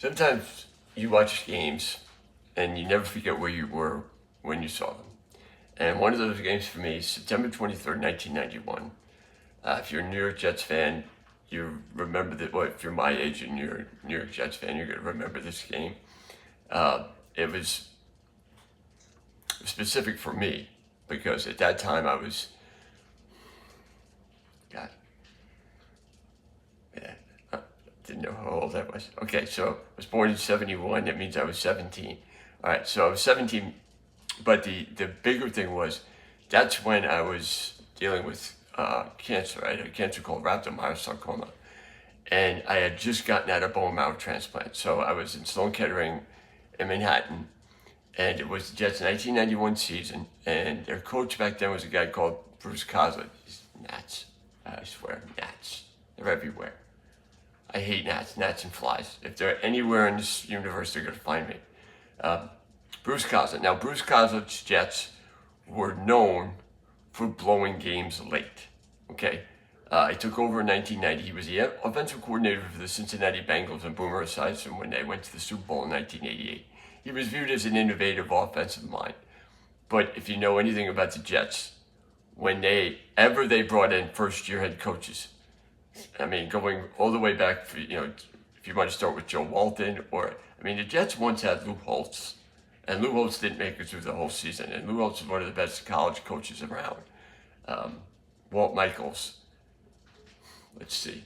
Sometimes you watch games and you never forget where you were when you saw them. And one of those games for me is September 23rd, 1991. If you're a New York Jets fan, you remember that. Well, if you're my age and you're a New York Jets fan, you're going to remember this game. It was specific for me because at that time I was, God, yeah, I didn't know how old I was. Okay, so I was born in 71. That means I was 17. All right, so I was 17. But the bigger thing was, that's when I was dealing with cancer. I had a cancer called rhabdomyosarcoma. And I had just gotten out of bone marrow transplant. So I was in Sloan Kettering in Manhattan. And it was the Jets' 1991 season. And their coach back then was a guy called Bruce Kozlett. He's gnats. I swear, gnats. They're everywhere. I hate gnats and flies. If they're anywhere in this universe, they're going to find me. Bruce Kozlett. Now, Bruce Kozlett's Jets were known for blowing games late. Okay, he took over in 1990. He was the offensive coordinator for the Cincinnati Bengals and Boomer Esiason when they went to the Super Bowl in 1988. He was viewed as an innovative offensive mind. But if you know anything about the Jets, when they brought in first-year head coaches, I mean, going all the way back, if you want to start with Joe Walton, the Jets once had Lou Holtz. And Lou Holtz didn't make it through the whole season. And Lou Holtz is one of the best college coaches around. Walt Michaels. Let's see.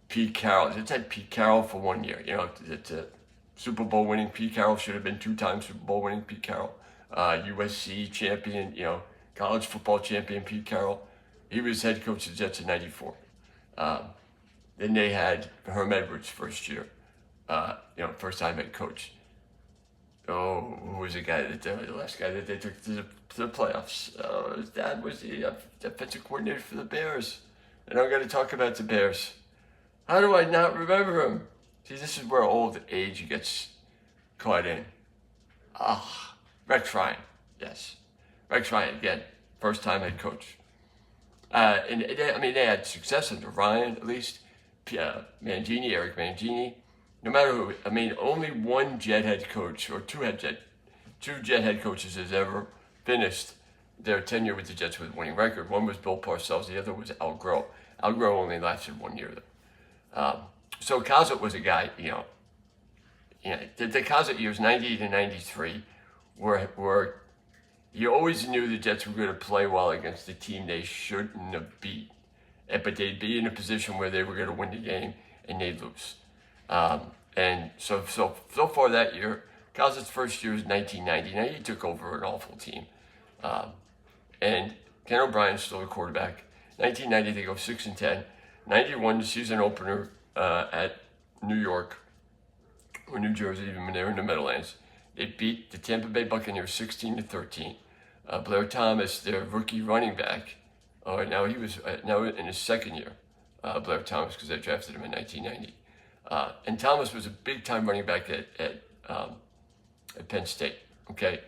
Pete Carroll. It's had Pete Carroll for 1 year. It's a Super Bowl winning Pete Carroll. Should have been 2-time Super Bowl winning Pete Carroll. USC champion, college football champion Pete Carroll. He was head coach of the Jets in 94. Then they had Herm Edwards first year. First time head coach. Oh, who was the last guy that they took to the playoffs? His dad was the defensive coordinator for the Bears. And I'm going to talk about the Bears. How do I not remember him? See, this is where old age gets caught in. Rex Ryan. Yes. Rex Ryan, again, first time head coach. And they had success under Ryan, at least. Eric Mangini. No matter who, only one Jet head coach or two Jet head coaches has ever finished their tenure with the Jets with a winning record. One was Bill Parcells, the other was Al Groh. Al Groh only lasted 1 year though. So Kozlett was a guy, the Kozlett years, 90 to 93, were you always knew the Jets were going to play well against a team they shouldn't have beat. But they'd be in a position where they were going to win the game and they'd lose. And so far that year, Kozlett's first year was 1990. Now he took over an awful team. And Ken O'Brien's still the quarterback. 1990, they go 6-10. 91, the season opener at New York, or New Jersey, even when they were in the Meadowlands. They beat the Tampa Bay Buccaneers 16-13. Blair Thomas, their rookie running back, now he was now in his second year, Blair Thomas, because they drafted him in 1990. And Thomas was a big-time running back at Penn State. Okay,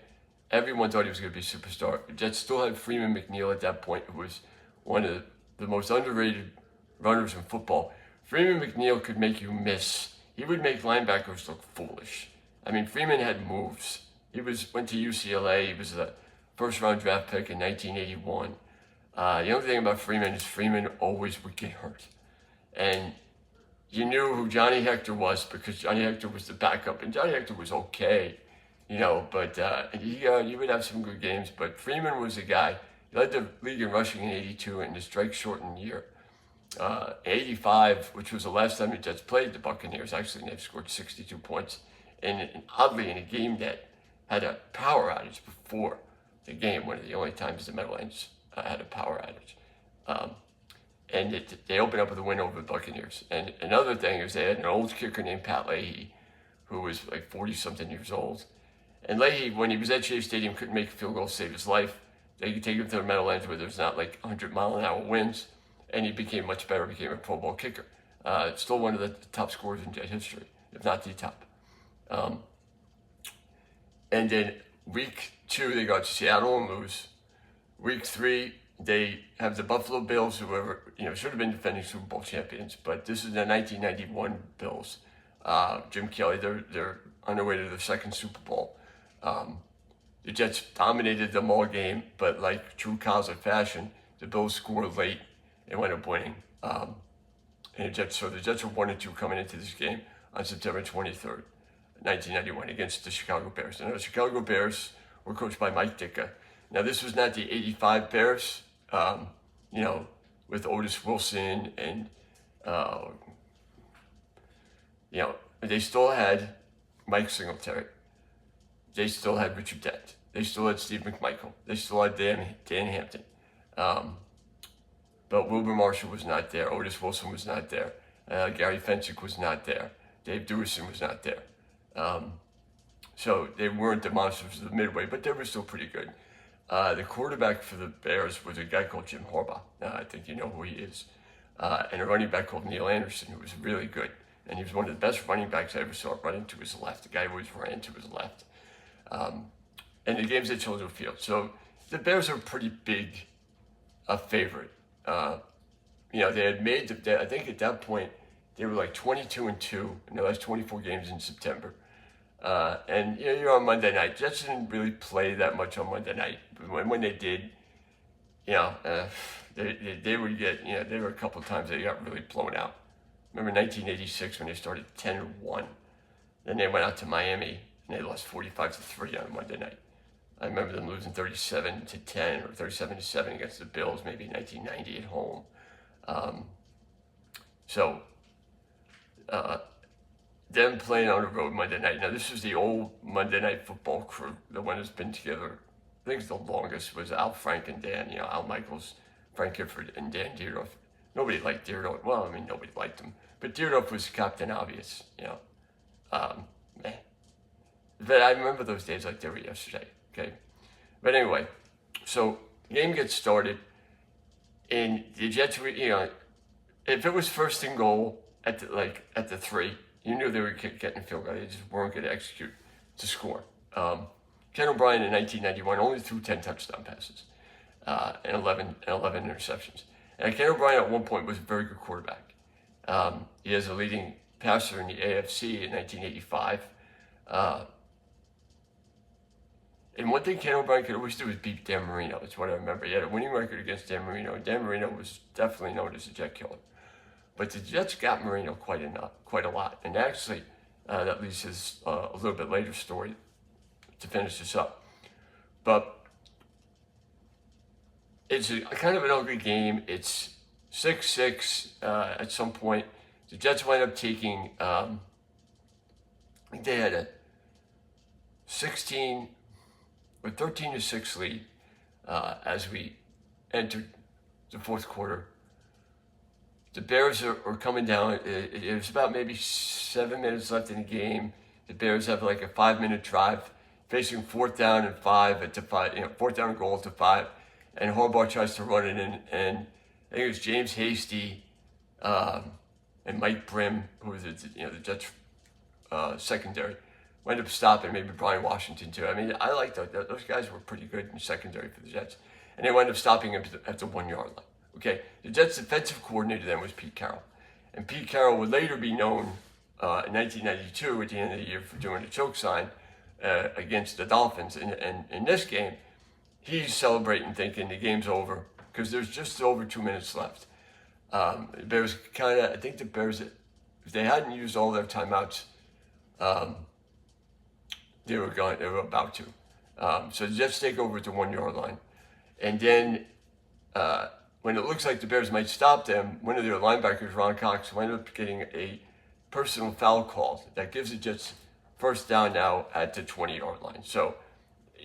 everyone thought he was going to be a superstar. The Jets still had Freeman McNeil at that point, who was one of the most underrated runners in football. Freeman McNeil could make you miss. He would make linebackers look foolish. Freeman had moves. He went to UCLA. He was a first-round draft pick in 1981. The only thing about Freeman is Freeman always would get hurt. And you knew who Johnny Hector was because Johnny Hector was the backup. And Johnny Hector was okay, but he would have some good games. But Freeman was the guy. He led the league in rushing in 82 in the strike-shortened year. 85, which was the last time the Jets played the Buccaneers, actually, they scored 62 points. And oddly, in a game that had a power outage before the game, one of the only times the Meadowlands had a power outage. And they opened up with a win over the Buccaneers. And another thing is they had an old kicker named Pat Leahy, who was like 40-something years old. And Leahy, when he was at Shea Stadium, couldn't make a field goal to save his life. They could take him to the Meadowlands where there's not like 100-mile-an-hour winds. And he became much better, became a Pro Bowl kicker. Still one of the top scorers in Jet history, if not the top. And then week 2, they got to Seattle and lose. Week 3, they have the Buffalo Bills, who should have been defending Super Bowl champions, but this is the 1991 Bills. Jim Kelly. They're on their way to their second Super Bowl. The Jets dominated them all game, but like true Cowser fashion, the Bills scored late and wound up winning. And the Jets were 1-2 coming into this game on September 23rd, 1991, against the Chicago Bears. And the Chicago Bears were coached by Mike Ditka. Now, this was not the '85 Bears, with Otis Wilson and, they still had Mike Singletary. They still had Richard Dent. They still had Steve McMichael. They still had Dan Hampton. But Wilbur Marshall was not there. Otis Wilson was not there. Gary Fensick was not there. Dave Dewison was not there. So they weren't the monsters of the Midway, but they were still pretty good. The quarterback for the Bears was a guy called Jim Harbaugh. I think you know who he is. And a running back called Neil Anderson, who was really good. And he was one of the best running backs I ever saw running to his left. The guy always ran to his left. And the game's at Soldier Field. So the Bears are pretty big a favorite. They had made, I think at that point, they were like 22-2 in the last 24 games in September. And you're on Monday night. Jets didn't really play that much on Monday night. But when they did, they would get, there were a couple of times they got really blown out. Remember 1986 when they started 10-1. Then they went out to Miami and they lost 45-3 on Monday night. I remember them losing 37-10 or 37-7 against the Bills, maybe 1990 at home. Them playing on the road Monday night. Now, this was the old Monday Night Football crew, the one that's been together. I think the longest was Al Frank and Dan, Al Michaels, Frank Gifford, and Dan Dierdorf. Nobody liked Dierdorf. Well, I mean, nobody liked him. But Dierdorf was Captain Obvious, man. But I remember those days like they were yesterday, okay? But anyway, so game gets started, and the Jets were, if it was first and goal at the 3, you knew they were getting a field goal. They just weren't going to execute to score. Ken O'Brien in 1991 only threw 10 touchdown passes and 11 interceptions. And Ken O'Brien at one point was a very good quarterback. He is a leading passer in the AFC in 1985. And one thing Ken O'Brien could always do was beat Dan Marino. That's what I remember. He had a winning record against Dan Marino. Dan Marino was definitely known as a Jet killer. But the Jets got Marino quite a lot. And actually, that leads to a little bit later story to finish this up. But it's kind of an ugly game. It's 6-6 at some point. The Jets wind up taking, I think they had a 13-6 lead as we entered the fourth quarter. The Bears are coming down. It was about maybe 7 minutes left in the game. The Bears have like a 5-minute drive, facing 4th down and 5 at the 5. 4th down and goal at the 5, and Harbaugh tries to run it in, and I think it was James Hasty and Mike Brim, who was the Jets secondary, wind up stopping. Maybe Brian Washington too. I mean, I like those guys were pretty good in secondary for the Jets, and they wind up stopping him at the 1 yard line. Okay, the Jets' defensive coordinator then was Pete Carroll. And Pete Carroll would later be known in 1992 at the end of the year for doing a choke sign against the Dolphins. And in this game, he's celebrating thinking the game's over because there's just over 2 minutes left. The Bears I think the Bears, if they hadn't used all their timeouts, they were about to. So the Jets take over at the 1 yard line. And then, when it looks like the Bears might stop them, one of their linebackers, Ron Cox, wound up getting a personal foul called that gives the Jets first down now at the 20 yard line. So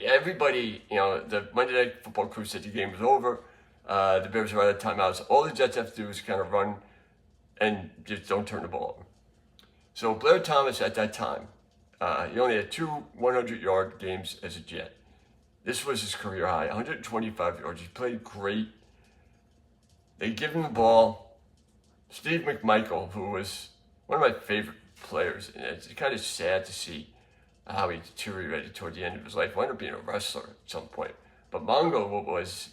everybody, the Monday Night Football crew said the game was over. The Bears are out of timeouts. All the Jets have to do is kind of run and just don't turn the ball over. So Blair Thomas at that time, he only had 2 100-yard games as a Jet. This was his career high, 125 yards. He played great. They give him the ball. Steve McMichael, who was one of my favorite players, and it's kind of sad to see how he deteriorated toward the end of his life. He wound up being a wrestler at some point. But Mongo was,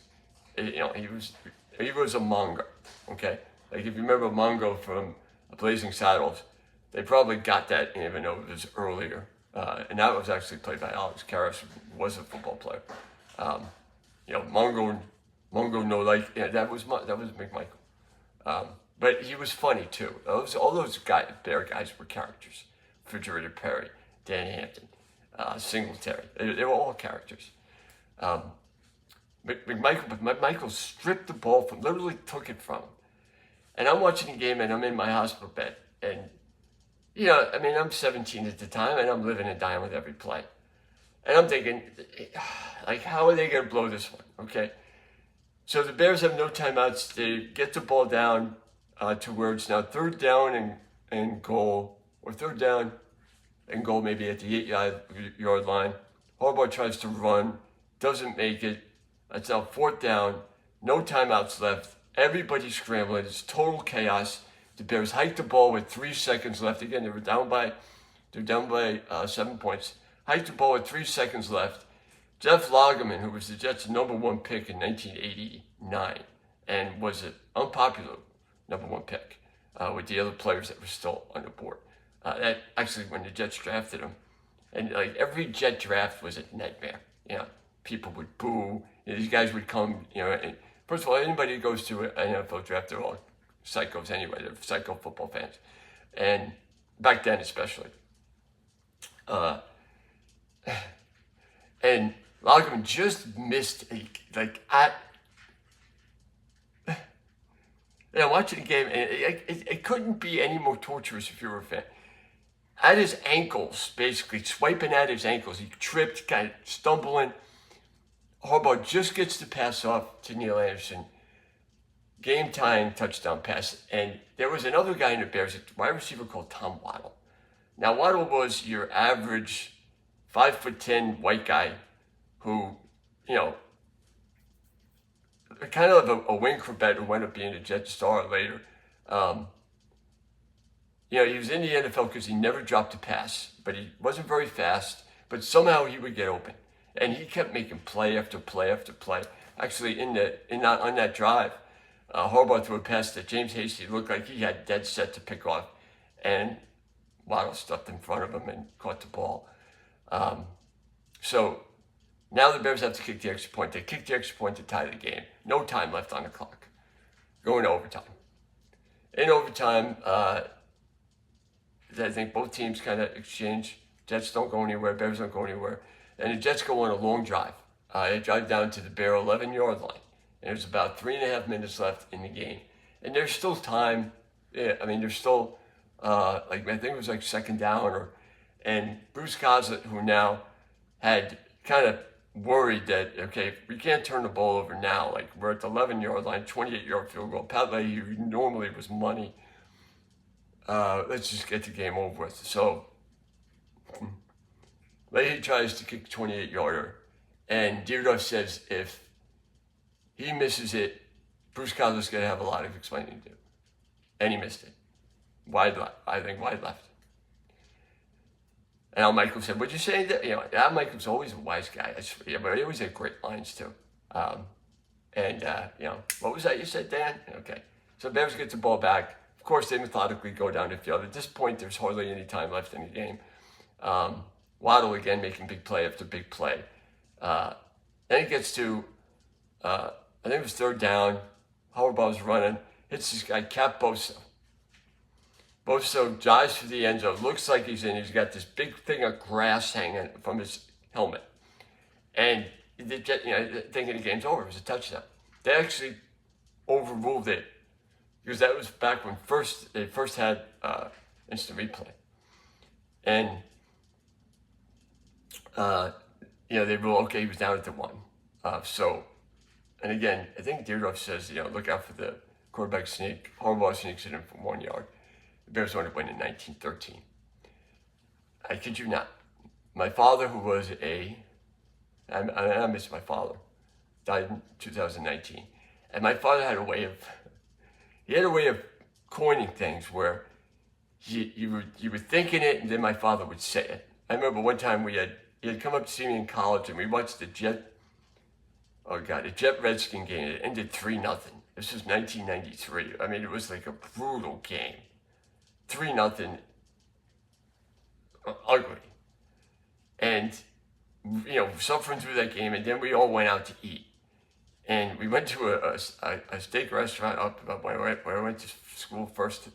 he was a monger, okay? Like if you remember Mongo from Blazing Saddles, They probably got that even though it was earlier. And that was actually played by Alex Karras, who was a football player. Mongo no like, yeah, that was McMichael. But he was funny too. All those Bear guys were characters. Refrigerator Perry, Dan Hampton, Singletary. They were all characters. McMichael stripped the ball from, literally took it from him. And I'm watching the game and I'm in my hospital bed. And, I'm 17 at the time and I'm living and dying with every play. And I'm thinking, like, how are they going to blow this one? Okay. So the Bears have no timeouts. They get the ball down to where it's now third down and goal, or third down and goal maybe at the 8-yard line. Harbaugh tries to run, doesn't make it. It's now fourth down, no timeouts left. Everybody's scrambling. It's total chaos. The Bears hike the ball with 3 seconds left. Again, they're down by 7 points. Hike the ball with 3 seconds left. Jeff Lageman, who was the Jets' #1 pick in 1989 and was an unpopular #1 pick with the other players that were still on the board. That actually, when the Jets drafted him, and like every Jet draft was a nightmare. People would boo. These guys would come. And first of all, anybody who goes to an NFL draft, they're all psychos anyway. They're psycho football fans, and back then especially. And Lageman just missed watching the game, and it couldn't be any more torturous if you were a fan. At his ankles, basically, swiping at his ankles. He tripped, kind of stumbling. Harbaugh just gets the pass off to Neil Anderson. Game-tying touchdown pass. And there was another guy in the Bears, a wide receiver called Tom Waddle. Now, Waddle was your average 5'10" white guy who, kind of a wing quarterback who wound up being a Jet star later. He was in the NFL because he never dropped a pass, but he wasn't very fast, but somehow he would get open. And he kept making play after play after play. Actually, on that drive, Harbaugh threw a pass that James Hasty looked like he had dead set to pick off, and Waddle stuffed in front of him and caught the ball. So now the Bears have to kick the extra point. They kick the extra point to tie the game. No time left on the clock. Going to overtime. In overtime, I think both teams kind of exchange. Jets don't go anywhere. Bears don't go anywhere. And the Jets go on a long drive. They drive down to the Bear 11-yard line. And there's about 3.5 minutes left in the game. And there's still time. There's still, I think it was like second down. And Bruce Coslet, who now had kind of worried that, okay, we can't turn the ball over now. Like, we're at the 11-yard line, 28-yard field goal. Pat Leahy, who normally was money, let's just get the game over with. So Leahy tries to kick a 28-yarder, and Dierdorf says if he misses it, Bruce Coslet's going to have a lot of explaining to do. And he missed it. Wide left. And Al Michaels said, "What'd you say?" Al Michaels always a wise guy. But he always had great lines too. What was that you said, Dan? Okay. So Bears get the ball back. Of course, they methodically go down the field. At this point, there's hardly any time left in the game. Waddle again making big play after big play. Then it gets to, I think it was third down. Harbaugh's running, hits this guy, Cap Bosa. Bosa dives for the end zone. Looks like he's in. He's got this big thing of grass hanging from his helmet. And thinking the game's over. It was a touchdown. They actually overruled it because that was back when they first had instant replay. And, they ruled, okay, he was down at the 1. And again, I think Dierdorf says, look out for the quarterback sneak. Harbaugh sneaks it in from 1 yard. The Bears wound up winning 19-13. I kid you not. My father, who was I miss my father, died in 2019. And my father had a way of coining things where you were thinking it and then my father would say it. I remember one time he had come up to see me in college and we watched the Jet Redskin game. It ended 3-0. This was 1993. It was like a brutal game. 3-0. ugly. And, suffering through that game, and then we all went out to eat. And we went to a steak restaurant up where I went to school first.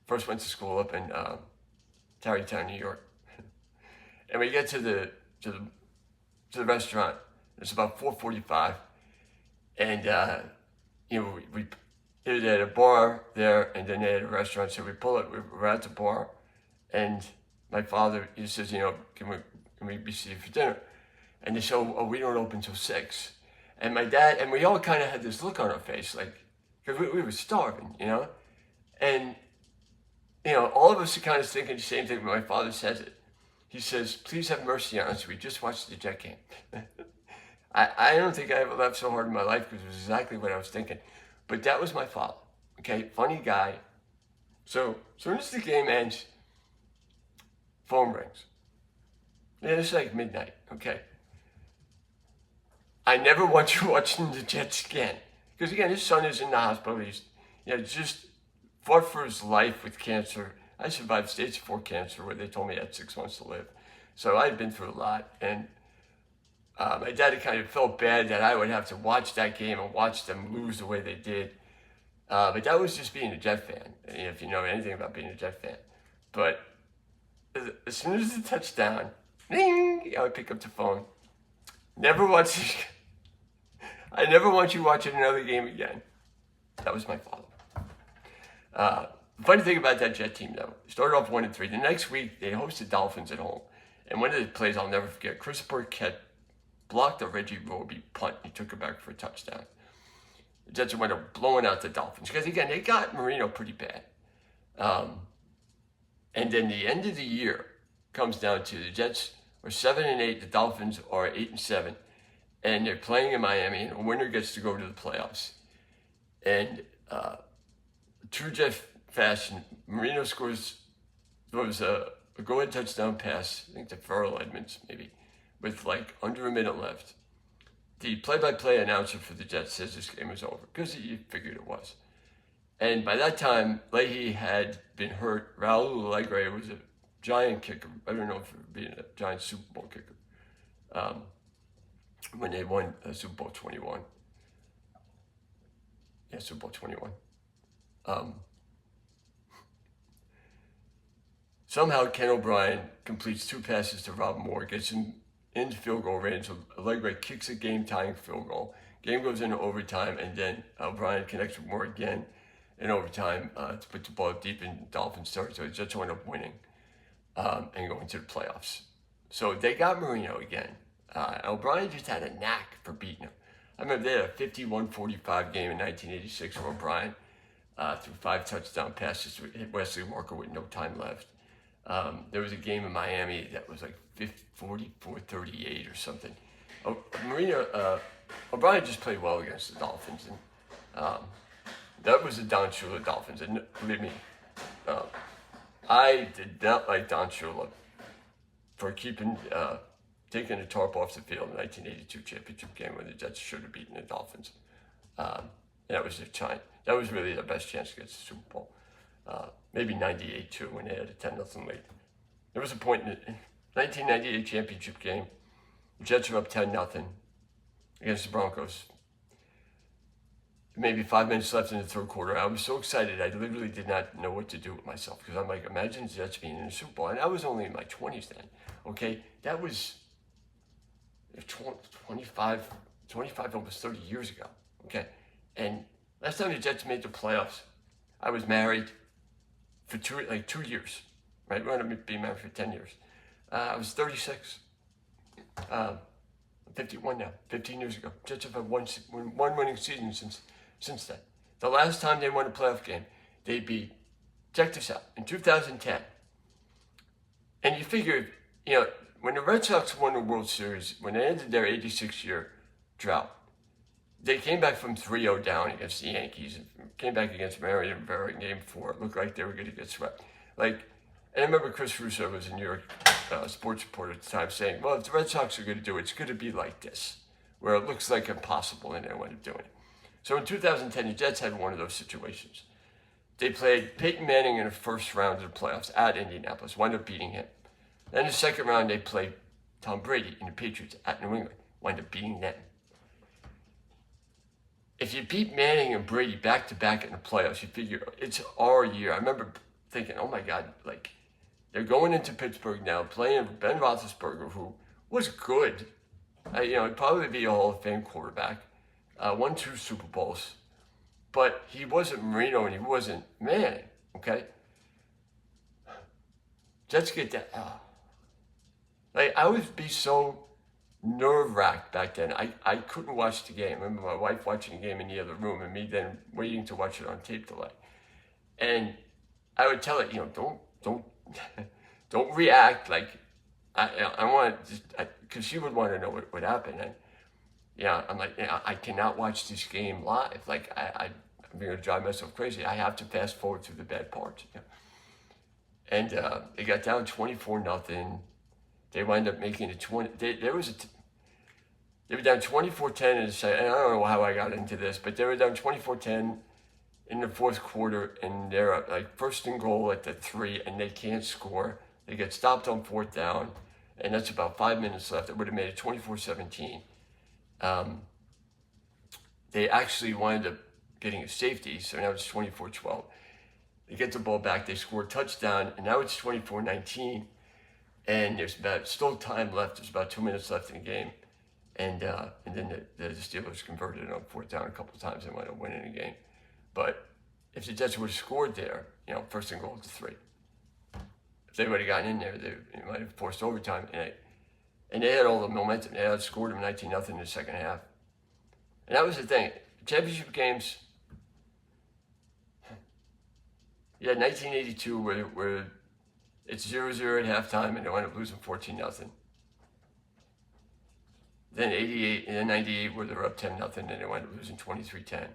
First went to school up in Tarrytown, New York. And we get to the restaurant. It's about 4:45, and we it had a bar there, and then they had a restaurant. So we pull it. We're at the bar, and my father he says, can we be seated for dinner? And they say, oh, we don't open till 6. And my dad and we all kind of had this look on our face, like because we were starving, and all of us are kind of thinking the same thing. But my father says it. He says, "Please have mercy on us. We just watched the Jet game." I don't think I ever laughed so hard in my life because it was exactly what I was thinking. But that was my father. Okay, funny guy. So as soon as the game ends, phone rings. Yeah, it's like midnight. Okay. I never want you watching the Jets again. Because again, his son is in the hospital. He's just fought for his life with cancer. I survived stage 4 cancer where they told me I had 6 months to live. So I'd been through a lot. And my dad kind of felt bad that I would have to watch that game and watch them lose the way they did. But that was just being a Jet fan, if you know anything about being a Jet fan. But as soon as the touchdown, ding, I would pick up the phone. I never want you watching another game again. That was my father. The funny thing about that Jet team, though, started off 1-3. The next week, they hosted Dolphins at home. And one of the plays I'll never forget, Chris Burkett blocked a Reggie Roby punt. He took it back for a touchdown. The Jets went up blowing out the Dolphins. Because, again, they got Marino pretty bad. And then the end of the year comes down to the Jets are 7-8. The Dolphins are 8-7. And they're playing in Miami. And a winner gets to go to the playoffs. And true Jet fashion, Marino throws a go-ahead touchdown pass, I think to Farrell Edmonds maybe, with like under a minute left. The play-by-play announcer for the Jets says this game was over, because he figured it was. And by that time, Leahy had been hurt. Raul Allegre was a giant kicker. I don't know if it would be a giant Super Bowl kicker. When they won Super Bowl 21. Yeah, Super Bowl 21. Somehow Ken O'Brien completes 2 passes to Rob Moore, gets him into field goal range. Allegre kicks a game-tying field goal. Game goes into overtime, and then O'Brien connects with Moore again in overtime to put the ball deep in Dolphins' territory. The Jets end up winning and going to the playoffs. So they got Marino again. O'Brien just had a knack for beating him. I remember they had a 51-45 game in 1986 where O'Brien threw 5 touchdown passes to hit Wesley Walker with no time left. There was a game in Miami that was like 44-38 or something. O'Brien just played well against the Dolphins. And that was the Don Shula Dolphins. And believe me, I did not like Don Shula for taking the tarp off the field in the 1982 championship game when the Jets should have beaten the Dolphins. That was really their best chance against the Super Bowl. Maybe 98 too, when they had a 10-0 lead. There was a point in the 1998 championship game, the Jets were up 10-0 against the Broncos. Maybe 5 minutes left in the third quarter. I was so excited, I literally did not know what to do with myself, because I'm like, imagine the Jets being in the Super Bowl. And I was only in my 20s then, okay? That was 25, almost 30 years ago, okay? And last time the Jets made the playoffs, I was married for 2 years, right? We're going to be married for 10 years. I was 36. I'm 51 now, 15 years ago. Jets have had one winning season since then. The last time they won a playoff game, they beat, check this out, in 2010. And you figure, when the Red Sox won the World Series, when they ended their 86-year drought, they came back from 3-0 down against the Yankees and came back against Marion Rivera in Game 4. It looked like they were going to get swept. And I remember Chris Russo was a New York sports reporter at the time saying, well, if the Red Sox are going to do it, it's going to be like this, where it looks like impossible and they wind up doing it. So in 2010, the Jets had one of those situations. They played Peyton Manning in the first round of the playoffs at Indianapolis, wound up beating him. Then in the second round, they played Tom Brady and the Patriots at New England, wound up beating them. If you beat Manning and Brady back to back in the playoffs, you figure it's our year. I remember thinking, oh my God, like they're going into Pittsburgh now, playing Ben Roethlisberger, who was good. He'd probably be a Hall of Fame quarterback. Won 2 Super Bowls, but he wasn't Marino and he wasn't Manning. Okay, Jets get that. Like I would be so nerve-wracked back then. I couldn't watch the game. I remember my wife watching the game in the other room and me then waiting to watch it on tape delay. And I would tell it, don't don't react like I want to, because she would want to know what would happen. And I'm like, I cannot watch this game live. Like I'm going to drive myself crazy. I have to fast forward through the bad parts. And they got down 24-0. They wind up making it 20. They were down 24-10 in the second. I don't know how I got into this, but they were down 24-10 in the fourth quarter, and they're like first and goal at the 3, and they can't score. They get stopped on 4th down, and that's about 5 minutes left. It would have made it 24-17. They actually wound up getting a safety, so now it's 24-12. They get the ball back. They score a touchdown, and now it's 24-19. And there's still time left. There's about 2 minutes left in the game. And then the Steelers converted it on 4th down a couple of times and wound up winning the game. But if the Jets would have scored there, first and goal at the 3. If they would have gotten in there, they might have forced overtime. And they had all the momentum. They had scored them 19-0 in the second half. And that was the thing. Championship games, 1982 where it's 0-0 at halftime, and they wind up losing 14-0. Then 88 and then 98 where they're up 10-0, and they wind up losing 23-10.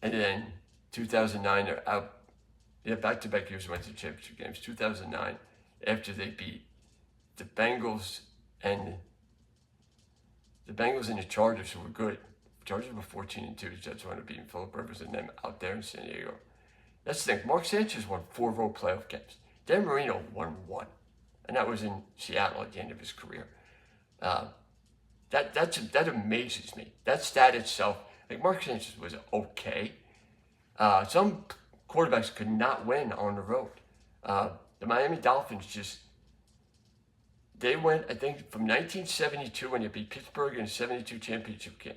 And then 2009 they're out. Back-to-back years went to championship games. 2009 after they beat the Bengals and the Chargers, who were good. The Chargers were 14-2. The Jets wound up beating Philip Rivers and them out there in San Diego. That's the thing. Mark Sanchez won 4 road playoff games. Dan Marino won 1, and that was in Seattle at the end of his career. That amazes me. That stat itself, like Mark Sanchez was okay. Some quarterbacks could not win on the road. The Miami Dolphins they went, I think, from 1972 when they beat Pittsburgh in the 72 championship game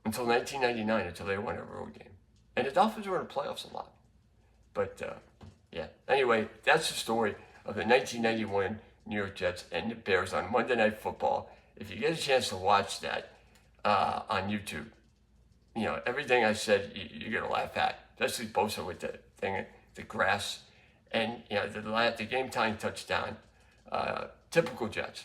until 1999, until they won a road game. And the Dolphins were in the playoffs a lot. But, Anyway, that's the story of the 1991 New York Jets and the Bears on Monday Night Football. If you get a chance to watch that on YouTube, everything I said, you're going to laugh at. Especially Bosa with the thing, the grass, and, the game-tying touchdown. Typical Jets.